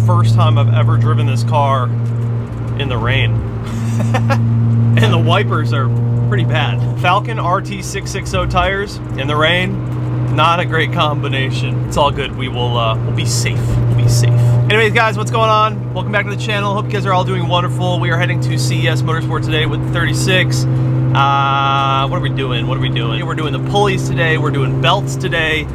First time I've ever driven this car in the rain. And the wipers are pretty bad. Falcon RT660 tires in the rain, not a great combination. It's all good. We'll be safe. We'll be safe. Anyways, guys, what's going on? Welcome back to the channel. Hope you guys are all doing wonderful. We are heading to CES Motorsport today with the 36. What are we doing? What are we doing? We're doing the pulleys today. We're doing belts today.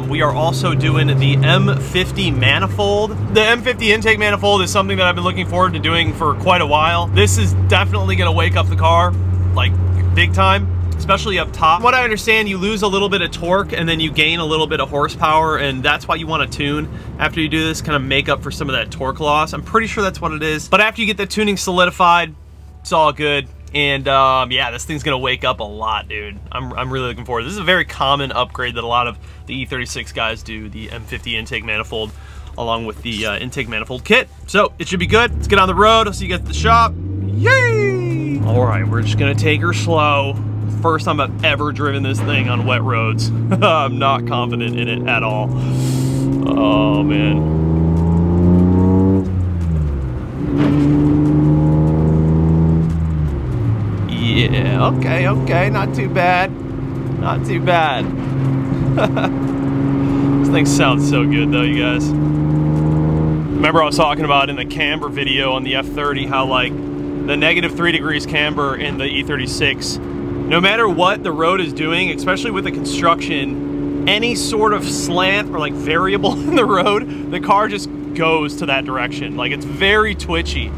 We are also doing the M50 Manifold. The M50 intake manifold is something that I've been looking forward to doing for quite a while. This is definitely going to wake up the car, like, big time, especially up top. From what I understand, you lose a little bit of torque and then you gain a little bit of horsepower, and that's why you want to tune after you do this, kind of make up for some of that torque loss. I'm pretty sure that's what it is. But after you get the tuning solidified, it's all good. And yeah, this thing's gonna wake up a lot, dude. I'm really looking forward. This is a very common upgrade that a lot of the E36 guys do, the M50 intake manifold, along with the intake manifold kit. So it should be good. Let's get on the road. I'll see you guys at the shop. Yay! All right, we're just gonna take her slow. First time I've ever driven this thing on wet roads. I'm not confident in it at all. Oh man. Yeah, okay, not too bad. Not too bad. This thing sounds so good though, you guys. Remember I was talking about in the camber video on the F30 how, like, the -3 degrees camber in the E36, no matter what the road is doing, especially with the construction, any sort of slant or like variable in the road, the car just goes to that direction. Like, it's very twitchy.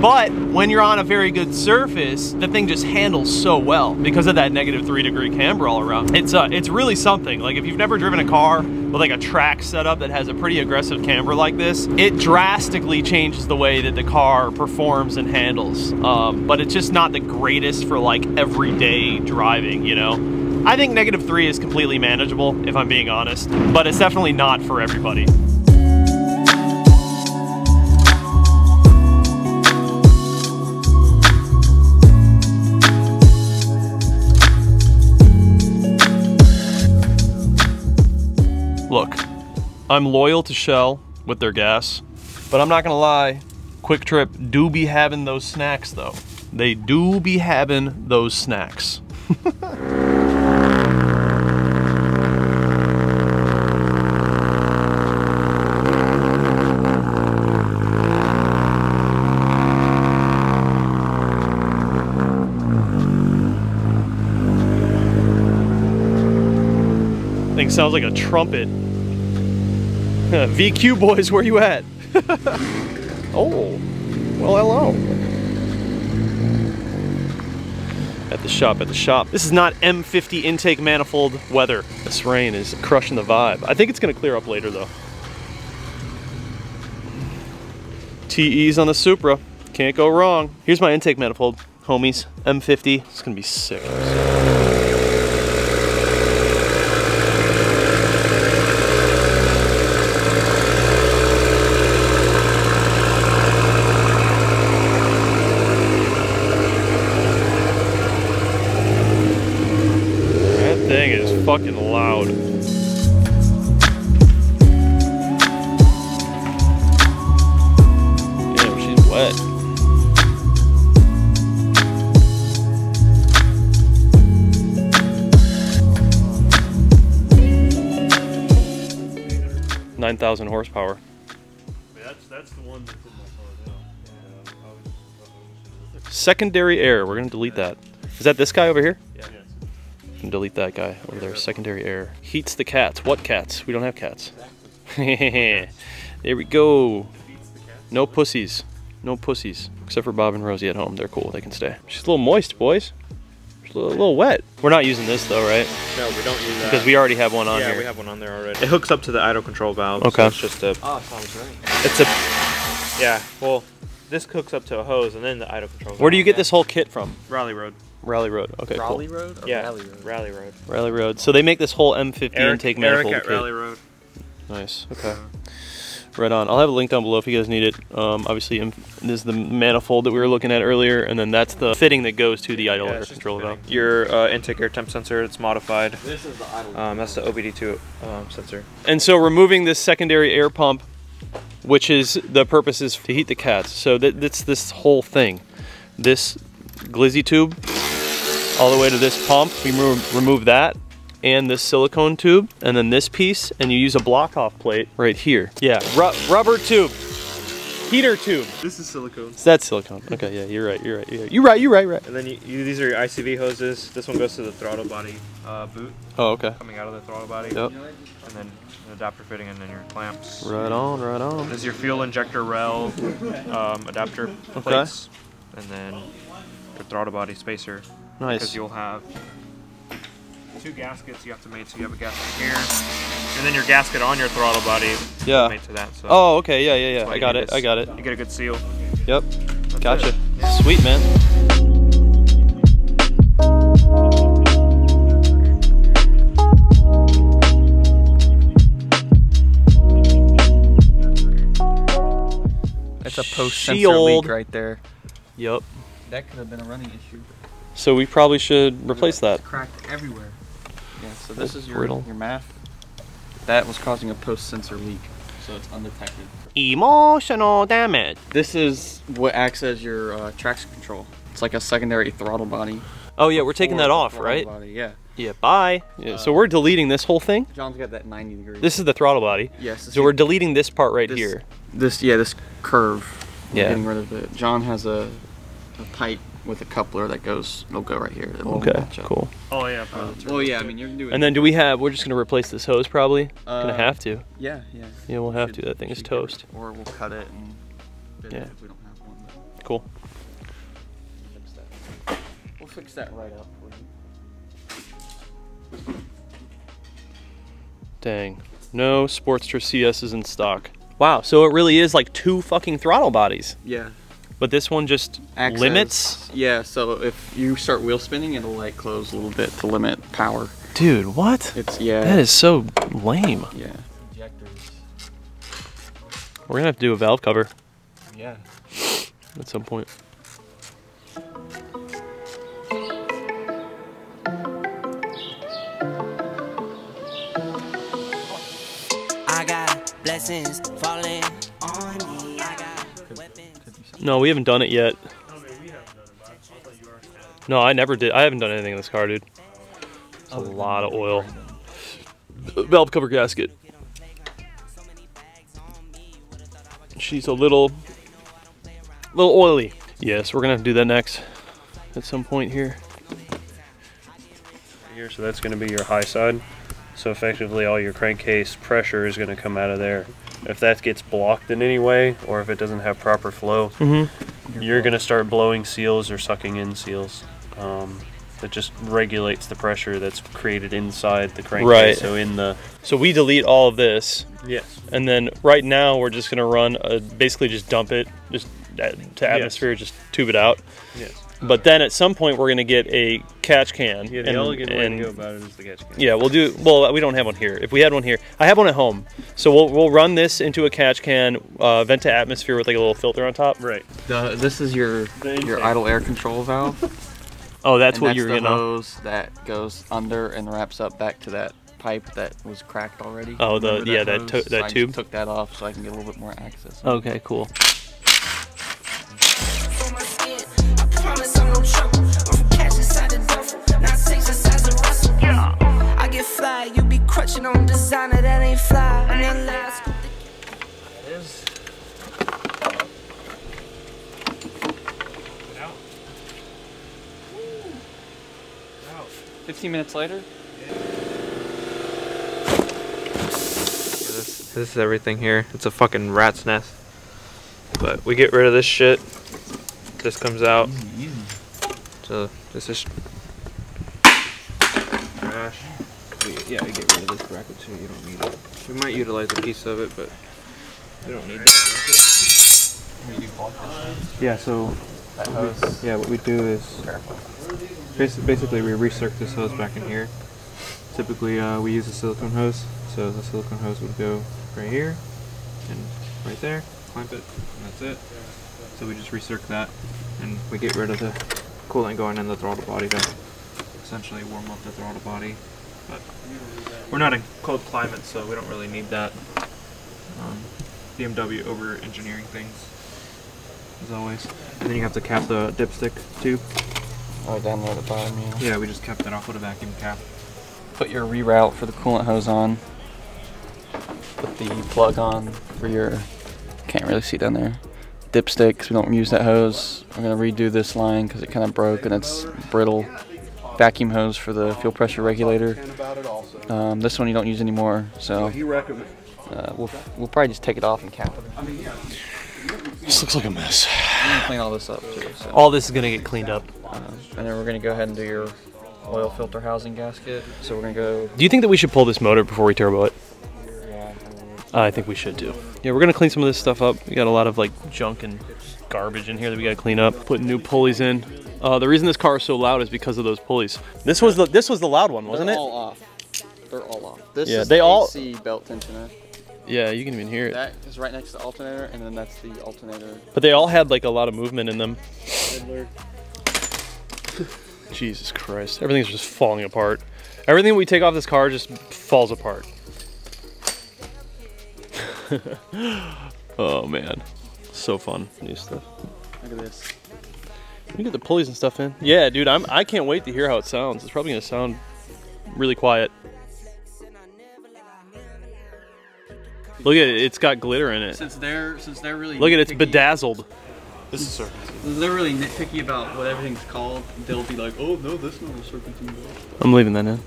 But when you're on a very good surface, the thing just handles so well because of that -3 degree camber all around. It's really something. Like, if you've never driven a car with like a track setup that has a pretty aggressive camber like this, it drastically changes the way that the car performs and handles. But it's just not the greatest for like everyday driving, you know? I think -3 is completely manageable, if I'm being honest, but it's definitely not for everybody. Look, I'm loyal to Shell with their gas, but I'm not gonna lie, Quick Trip do be having those snacks though. They do be having those snacks. Thing sounds like a trumpet. VQ boys, where you at? Oh, well, hello. At the shop, at the shop. This is not M50 intake manifold weather. This rain is crushing the vibe. I think it's gonna clear up later though. TE's on the Supra, can't go wrong. Here's my intake manifold, homies. M50, it's gonna be sick. Fucking loud. Damn, she's wet. $9,000 horsepower. That's the one that's in my car now. Secondary air. We're gonna delete that. Is that this guy over here? Yeah. Delete that guy over there. Secondary air. Heats the cats. What cats? We don't have cats. There we go. No pussies. No pussies. Except for Bob and Rosie at home. They're cool. They can stay. She's a little moist, boys. She's a little wet. We're not using this though, right? No, we don't use that. Because we already have one on here. Yeah, we have one on there already. It hooks up to the idle control valve. Okay. So it's just a... Oh, sounds right. It's a... Yeah, well, this hooks up to a hose and then the idle control valve. Where do you get this whole kit from? Raleigh Road. Raleigh Road. Okay, Raleigh cool. Road? Or Yeah, Raleigh Road? Raleigh Road. Raleigh Road. So they make this whole M50 intake manifold Eric at kit. Raleigh Road. Nice. Okay. Right on. I'll have a link down below if you guys need it. Obviously, this is the manifold that we were looking at earlier, and then that's the fitting that goes to the idle air control valve. Your intake air temp sensor, it's modified. This is the idle. That's the OBD2 sensor. And so removing this secondary air pump, which is the purpose is to heat the cats. So that's this whole thing. This glizzy tube all the way to this pump, we remove that, and this silicone tube, and then this piece, and you use a block off plate right here. Yeah, rubber tube, heater tube. This is silicone. So that's silicone. Okay, yeah, you're right. You're right. And then these are your ICV hoses. This one goes to the throttle body boot. Oh, okay. Coming out of the throttle body. Yep. And then an adapter fitting, and then your clamps. Right on. This is your fuel injector rail adapter plates, and then your throttle body spacer. Nice. Because you'll have 2 gaskets you have to mate, so you have a gasket here, and then your gasket on your throttle body. Yeah. Mate to that. So Oh, okay. Yeah. I got it. You get a good seal. Yep. That's Gotcha. it. Sweet, man. It's a post-sensor leak right there. Yep. That could have been a running issue. So we probably should replace that. It's cracked everywhere. Yeah, so this That's is brutal. your math. That was causing a post-sensor leak, so it's undetected. Emotional damage. This is what acts as your traction control. It's like a secondary throttle body. Oh yeah, we're taking that off, Throttle right? Body, yeah. Yeah, bye. Yeah, so we're deleting this whole thing. John's got that 90 degrees. This is the throttle body. Yes. So we're deleting this part right here. This curve. We're Yeah. getting rid of it. John has a pipe with a coupler that it'll go right here. It'll Okay, match up. cool. Oh yeah. Well, yeah. I mean, you're doing. And then we're just gonna replace this hose probably? Gonna have to. Yeah. Yeah, we'll have to. That thing is toast. Or we'll cut it and fit Yeah. it if we don't have one. But Cool. we'll fix that right up for you. Dang. No Sportster CS's in stock. Wow, so it really is like 2 fucking throttle bodies. Yeah. But this one just limits? Yeah, so if you start wheel spinning, it'll like close a little bit to limit power. Dude, what? That is so lame. Yeah. Injectors. We're gonna have to do a valve cover Yeah. at some point. I got blessings falling on me. I got weapons. No, we haven't done it yet. No, I never did. I haven't done anything in this car, dude. It's a lot of oil. Valve cover gasket. She's a little oily. Yes, we're gonna have to do that next at some point here. Here, so that's going to be your high side. So effectively, all your crankcase pressure is going to come out of there. If that gets blocked in any way, or if it doesn't have proper flow, you're going to start blowing seals or sucking in seals. That just regulates the pressure that's created inside the crankcase. Right. So we delete all of this. Yes. And then right now we're just gonna run basically just dump it just to atmosphere, just tube it out. Yes. But then at some point we're gonna get a catch can. Yeah, the elegant way to go about it is the catch can. Yeah, well, we don't have one here. If we had one here, I have one at home. So we'll run this into a catch can, vent to atmosphere with like a little filter on top. Right. This is your idle air control valve. Oh, that's what that's you're the getting. hose that goes under and wraps up back to that pipe that was cracked already. Oh, Remember that hose? So I tube. just took that off so I can get a little bit more access. Okay, cool. I get fly, you be crutching on designer that ain't fly. And then last. 15 minutes later. This is everything here. It's a fucking rat's nest. But we get rid of this shit. This comes out. So this is Yeah, I get rid of this bracket too. You don't need it. We might utilize a piece of it, but we don't need that. Yeah. So. Yeah, what we do is basically we recirc this hose back in here. Typically, we use a silicone hose, so the silicone hose would go right here and right there. Clamp it, and that's it. So we just recirc that, and we get rid of the coolant going in the throttle body to essentially warm up the throttle body. But we're not in cold climate, so we don't really need that. BMW over-engineering things, as always. And then you have to cap the dipstick too. Oh, down there at the bottom, yeah. Yeah, we just capped that off with a vacuum cap. Put your reroute for the coolant hose on. Put the plug on for your, can't really see down there, dipstick, because we don't use that hose. I'm going to redo this line because it kind of broke and it's brittle. Vacuum hose for the fuel pressure regulator. This one you don't use anymore, so we'll probably just take it off and cap it. This looks like a mess. We're going to clean all this up too. So. All this is going to get cleaned up. And then we're going to go ahead and do your oil filter housing gasket. So we're going to go... Do you think that we should pull this motor before we turbo it? Yeah. I think we should too. Yeah, we're going to clean some of this stuff up. We got a lot of like junk and garbage in here that we got to clean up. Put new pulleys in. The reason this car is so loud is because of those pulleys. This was the loud one, wasn't it? They're all off. They're all off. This yeah, is they the all... AC belt tensioner. Yeah, you can even hear it. That is right next to the alternator, and then that's the alternator. But they all had like a lot of movement in them. Jesus Christ. Everything's just falling apart. Everything we take off this car just falls apart. Oh man. So fun. New stuff. Look at this. You get the pulleys and stuff in. Yeah, dude, I can't wait to hear how it sounds. It's probably gonna sound really quiet. Look at it, it's got glitter in it. Since they're really look at it, it's bedazzled. This is serpentine. They're really nitpicky about what everything's called. They'll be like, oh no, this one was serpentine belt. I'm leaving that in.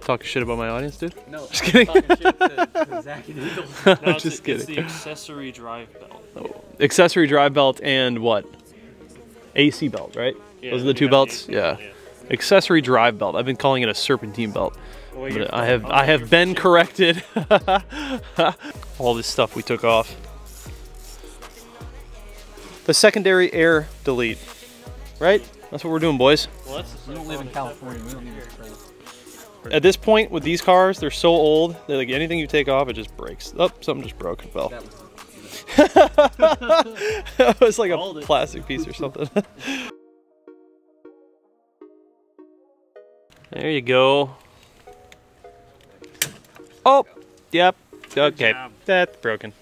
Talking shit about my audience, dude? No, just kidding. I'm talking shit to Zach and Eagle. I'm just kidding. It's the accessory drive belt. Oh, accessory drive belt and what? AC belt, right? Yeah, those are the two belts? Yeah. Yeah. Accessory drive belt. I've been calling it a serpentine belt. Well, but I have been corrected. All this stuff we took off. The secondary air delete, right? That's what we're doing, boys. Well, We don't live in California. We don't need it. At this point with these cars, they're so old that like anything you take off, it just breaks. Oh, something just broke. Well, it was like a plastic piece or something. There you go. Oh, yep. Okay, that's broken.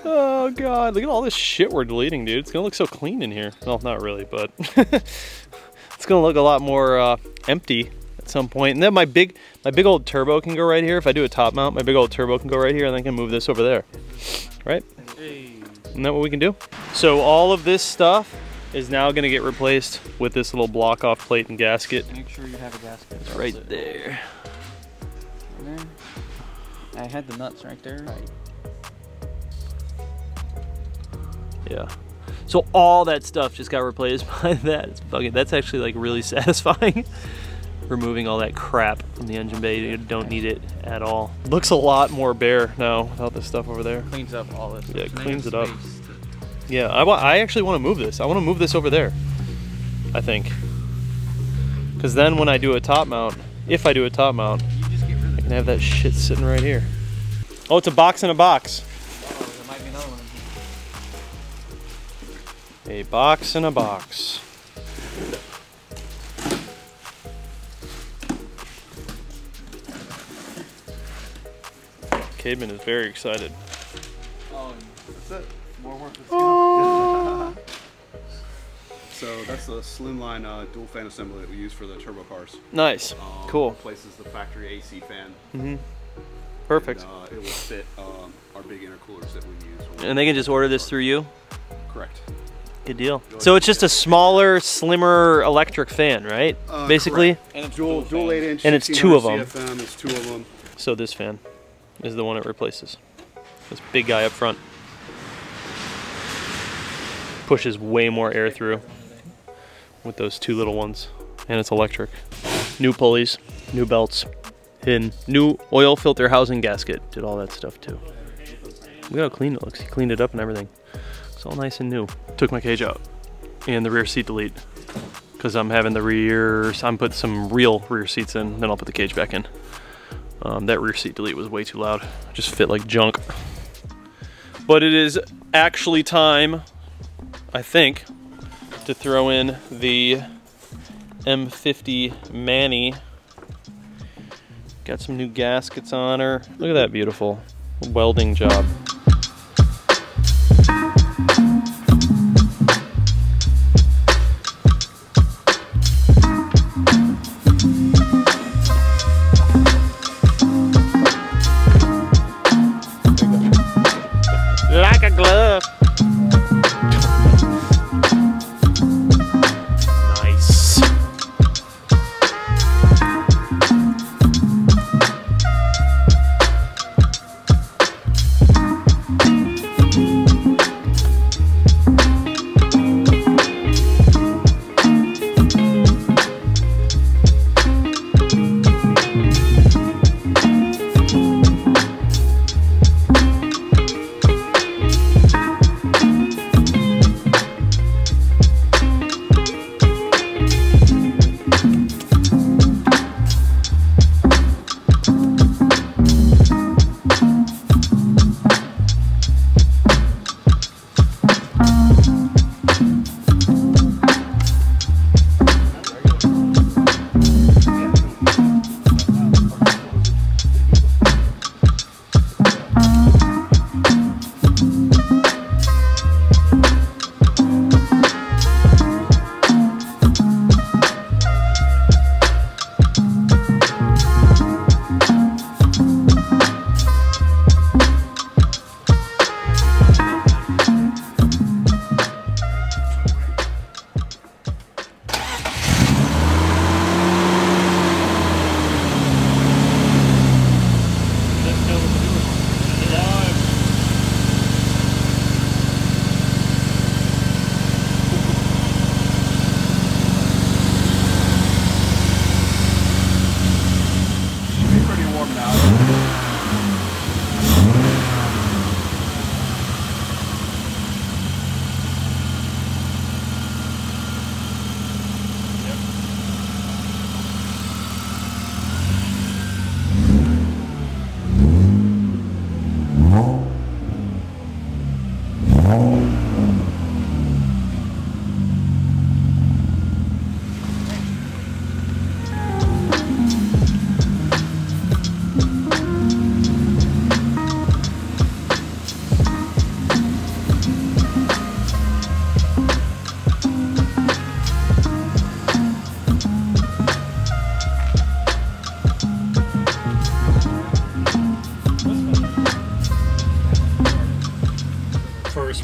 Oh god, look at all this shit we're deleting, dude. It's gonna look so clean in here. Well, not really, but it's gonna look a lot more empty at some point. And then my big old turbo can go right here. If I do a top mount, my big old turbo can go right here, and then I can move this over there. Right? Isn't that what we can do? So all of this stuff is now gonna get replaced with this little block off plate and gasket. Make sure you have a gasket. Right there. I had the nuts right there. Right. Yeah. So all that stuff just got replaced by that. It's fucking, that's actually like really satisfying. Removing all that crap from the engine bay. You don't need it at all. Looks a lot more bare now without this stuff over there. Cleans up all this. Yeah, it cleans it up. Yeah, I actually want to move this. I want to move this over there, I think. Because then when I do a top mount, if I do a top mount, I can have that shit sitting right here. Oh, it's a box in a box. Oh, there might be another one. A box in a box. Cademan is very excited. That's it. More work. Oh. So that's the slimline dual fan assembly that we use for the turbo cars. Nice. Cool. Replaces the factory AC fan. Mm-hmm. Perfect. And, it will fit our big intercoolers that we use. And they can just order this through you? Correct. Good deal. So it's just a smaller, slimmer electric fan, right? Basically? Correct. And it's dual 8-inch. And it's two of them. CFM, it's two of them. So this fan is the one it replaces. This big guy up front. Pushes way more air through with those two little ones. And it's electric. New pulleys, New belts, hidden. New oil filter housing gasket. Did all that stuff too. Look how clean it looks. He cleaned it up and everything. It's all nice and new. Took my cage out and the rear seat delete because I'm having the rear. I'm put some real rear seats in. Then I'll put the cage back in. That rear seat delete was way too loud. Just fit like junk. But it is actually time, I think, to throw in the M50 Mani. Got some new gaskets on her. Look at that beautiful welding job. Like a glove. Nice.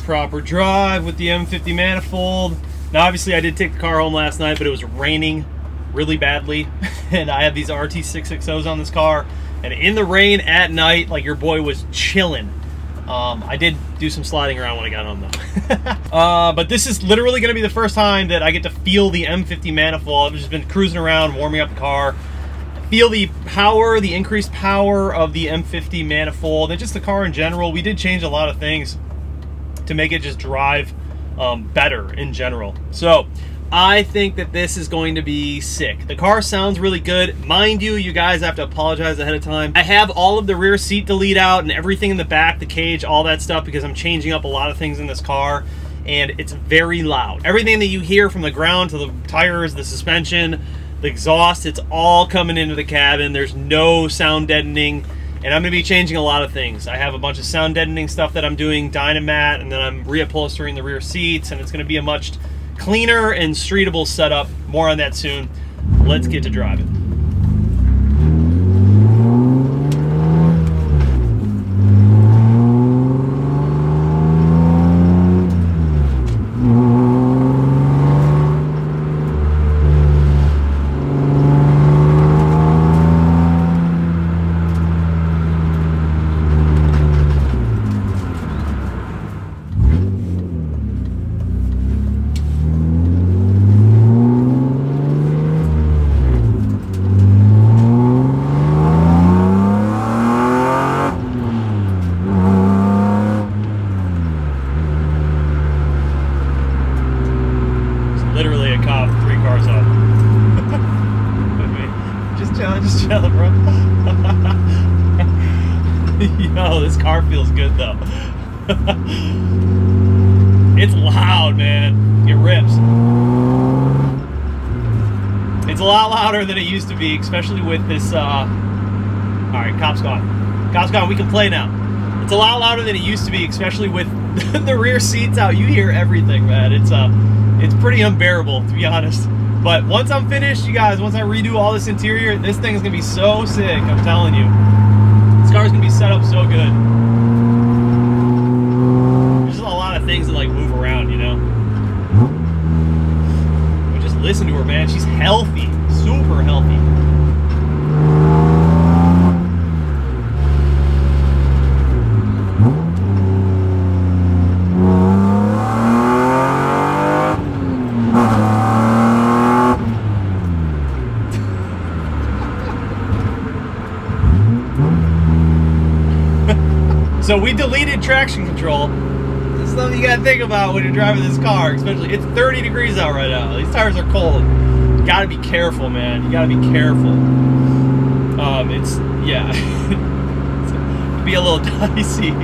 Proper drive with the M50 Manifold. Now obviously I did take the car home last night, but it was raining really badly and I have these RT660s on this car, and in the rain at night, like, your boy was chilling. I did do some sliding around when I got home though. But this is literally going to be the first time that I get to feel the M50 Manifold. I've just been cruising around, warming up the car, feel the power, the increased power of the M50 Manifold, and just the car in general. We did change a lot of things to make it just drive better in general. So I think that this is going to be sick. The car sounds really good. Mind you, you guys have to apologize ahead of time. I have all of the rear seat delete out and everything in the back, the cage, all that stuff, because I'm changing up a lot of things in this car, and it's very loud. Everything that you hear from the ground to the tires, the suspension, the exhaust, it's all coming into the cabin. There's no sound deadening. And I'm going to be changing a lot of things. I have a bunch of sound deadening stuff that I'm doing, Dynamat, and then I'm reupholstering the rear seats, and it's going to be a much cleaner and streetable setup. More on that soon. Let's get to driving. Just chilling, bro. Yo, this car feels good though. It's loud, man. It rips. It's a lot louder than it used to be, especially with this, alright, cop's gone. Cop's gone, we can play now. It's a lot louder than it used to be, especially with the rear seats out. You hear everything, man. It's pretty unbearable, to be honest. But once I'm finished, you guys, once I redo all this interior, this thing is gonna be so sick, I'm telling you. This car's gonna be set up so good. There's just a lot of things that like move around, you know? But just listen to her, man. She's healthy, super healthy. So we deleted traction control. This is something you gotta think about when you're driving this car, especially, it's 30 degrees out right now. These tires are cold. You gotta be careful, man. You gotta be careful. It's, yeah. It can be a little dicey.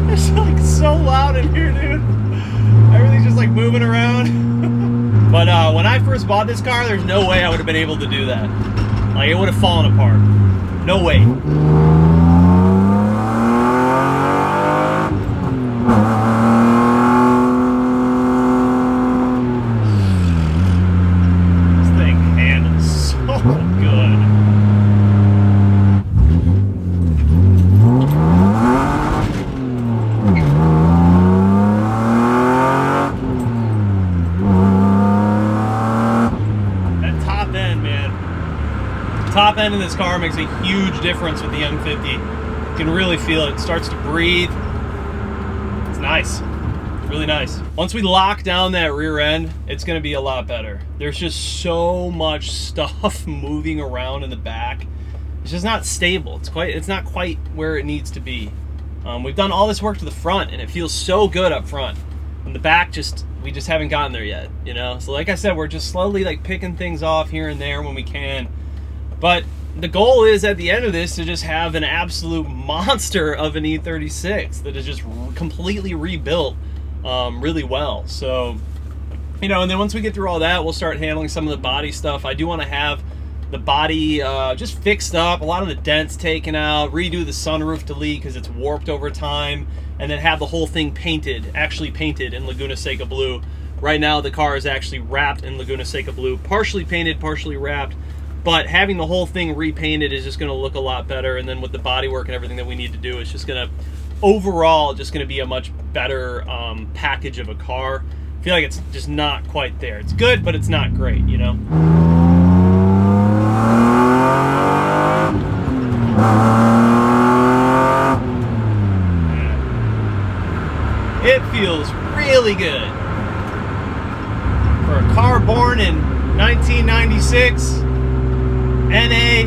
It's like so loud in here, dude. Everything's just like moving around. But when I first bought this car, there's no way I would have been able to do that. Like, it would have fallen apart. No way. This thing handles so good. Top end of this car makes a huge difference with the M50. You can really feel it. It starts to breathe. It's nice. It's really nice. Once we lock down that rear end, it's going to be a lot better. There's just so much stuff moving around in the back. It's just not stable. It's not quite where it needs to be. We've done all this work to the front, and it feels so good up front. And the back, we just haven't gotten there yet, you know? So like I said, we're just slowly like picking things off here and there when we can. But the goal is at the end of this to just have an absolute monster of an E36 that is just completely rebuilt really well. So, you know, and then once we get through all that, we'll start handling some of the body stuff. I do want to have the body just fixed up, a lot of the dents taken out, redo the sunroof delete because it's warped over time, and then have the whole thing painted, actually painted in Laguna Seca blue. Right now the car is actually wrapped in Laguna Seca blue, partially painted, partially wrapped. But having the whole thing repainted is just going to look a lot better, and then with the bodywork and everything that we need to do, it's just going to, overall, just going to be a much better package of a car. I feel like it's just not quite there. It's good, but it's not great, you know? It feels really good. For a car born in 1996, NA,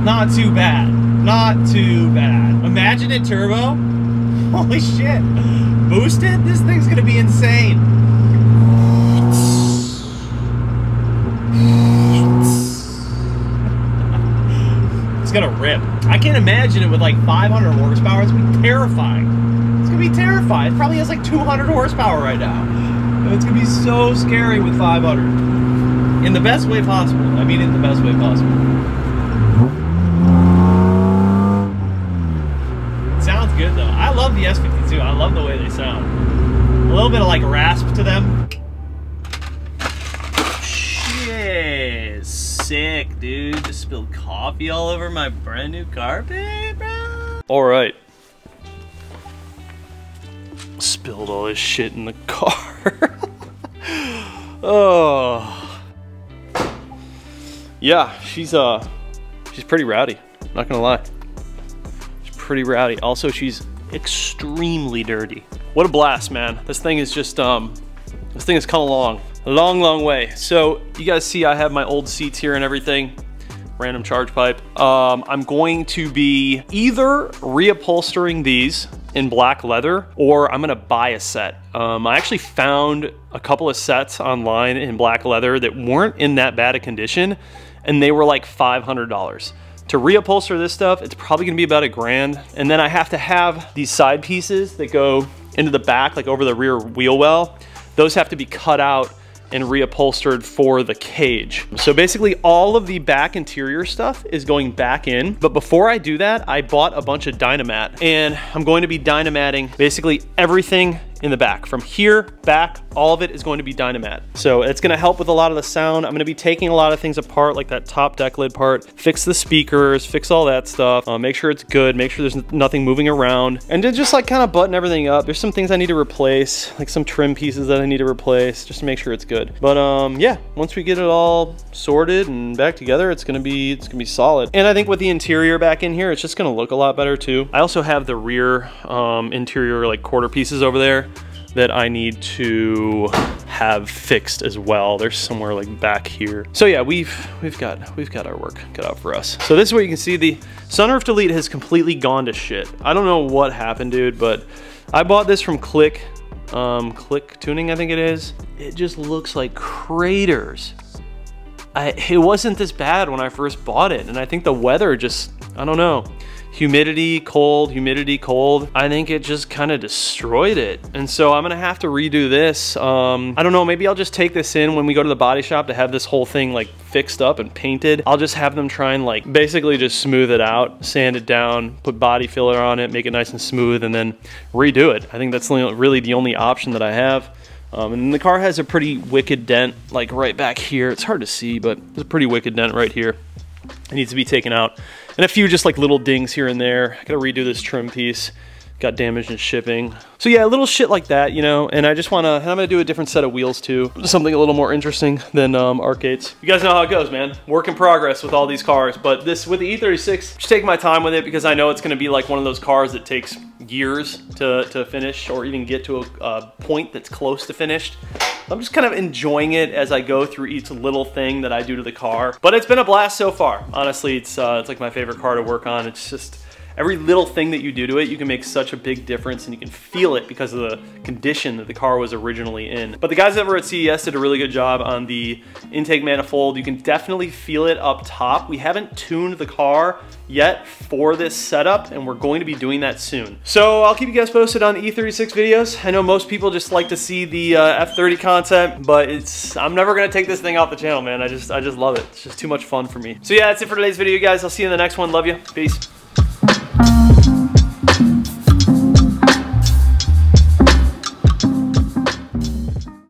not too bad. Not too bad. Imagine it turbo. Holy shit. Boosted? This thing's gonna be insane. It's gonna rip. I can't imagine it with like 500 horsepower. It's gonna be terrifying. It's gonna be terrifying. It probably has like 200 horsepower right now. It's gonna be so scary with 500. In the best way possible. I mean, in the best way possible. It sounds good though. I love the S52. I love the way they sound. A little bit of like rasp to them. Shit, sick, dude. Just spilled coffee all over my brand new carpet, bro. All right. Spilled all this shit in the car. Oh. Yeah, she's pretty rowdy, not gonna lie. She's pretty rowdy. Also, she's extremely dirty. What a blast, man. This thing is just, this thing has come along a long, long way. So you guys see I have my old seats here and everything. random charge pipe. I'm going to be either reupholstering these in black leather, or I'm gonna buy a set. I actually found a couple of sets online in black leather that weren't in that bad a condition, and they were like $500. To reupholster this stuff, it's probably gonna be about $1,000. And then I have to have these side pieces that go into the back, like over the rear wheel well. Those have to be cut out and reupholstered for the cage. So basically all of the back interior stuff is going back in. But before I do that, I bought a bunch of Dynamat, and I'm going to be Dynamatting basically everything in the back. From here, back, all of it is going to be Dynamat. So it's gonna help with a lot of the sound. I'm gonna be taking a lot of things apart, like that top deck lid part, fix the speakers, fix all that stuff, make sure it's good, make sure there's nothing moving around, and then just like kind of button everything up. There's some things I need to replace, like some trim pieces that I need to replace, just to make sure it's good. But yeah, once we get it all sorted and back together, it's gonna be solid. And I think with the interior back in here, it's just gonna look a lot better too. I also have the rear interior like quarter pieces over there that I need to have fixed as well. There's somewhere like back here. So yeah, we've got our work cut out for us. So this is what you can see. The sunroof delete has completely gone to shit. I don't know what happened, dude, but I bought this from Click Tuning, I think it is. It just looks like craters. It wasn't this bad when I first bought it, and I think the weather just, I don't know. Humidity, cold, I think it just kind of destroyed it. And so I'm gonna have to redo this. I don't know, maybe I'll just take this in when we go to the body shop to have this whole thing like fixed up and painted. I'll just have them try and like basically just smooth it out, sand it down, put body filler on it, make it nice and smooth, and then redo it. I think that's really the only option that I have. And the car has a pretty wicked dent like right back here. It's hard to see, but there's a pretty wicked dent right here. It needs to be taken out. And a few just like little dings here and there. I gotta redo this trim piece. Got damaged in shipping. So yeah, little shit like that, you know, and I'm gonna do a different set of wheels too. Something a little more interesting than Arcade's. You guys know how it goes, man. Work in progress with all these cars, but this, with the E36, just take my time with it because I know it's gonna be like one of those cars that takes years to finish or even get to a point that's close to finished. I'm just kind of enjoying it as I go through each little thing that I do to the car. But it's been a blast so far. Honestly, it's like my favorite car to work on. It's just, every little thing that you do to it, you can make such a big difference, and you can feel it because of the condition that the car was originally in. But the guys over at CES did a really good job on the intake manifold. You can definitely feel it up top. We haven't tuned the car yet for this setup, and we're going to be doing that soon. So I'll keep you guys posted on E36 videos. I know most people just like to see the F30 content, but I'm never gonna take this thing off the channel, man. I just love it. It's just too much fun for me. So yeah, that's it for today's video, guys. I'll see you in the next one. Love you. Peace.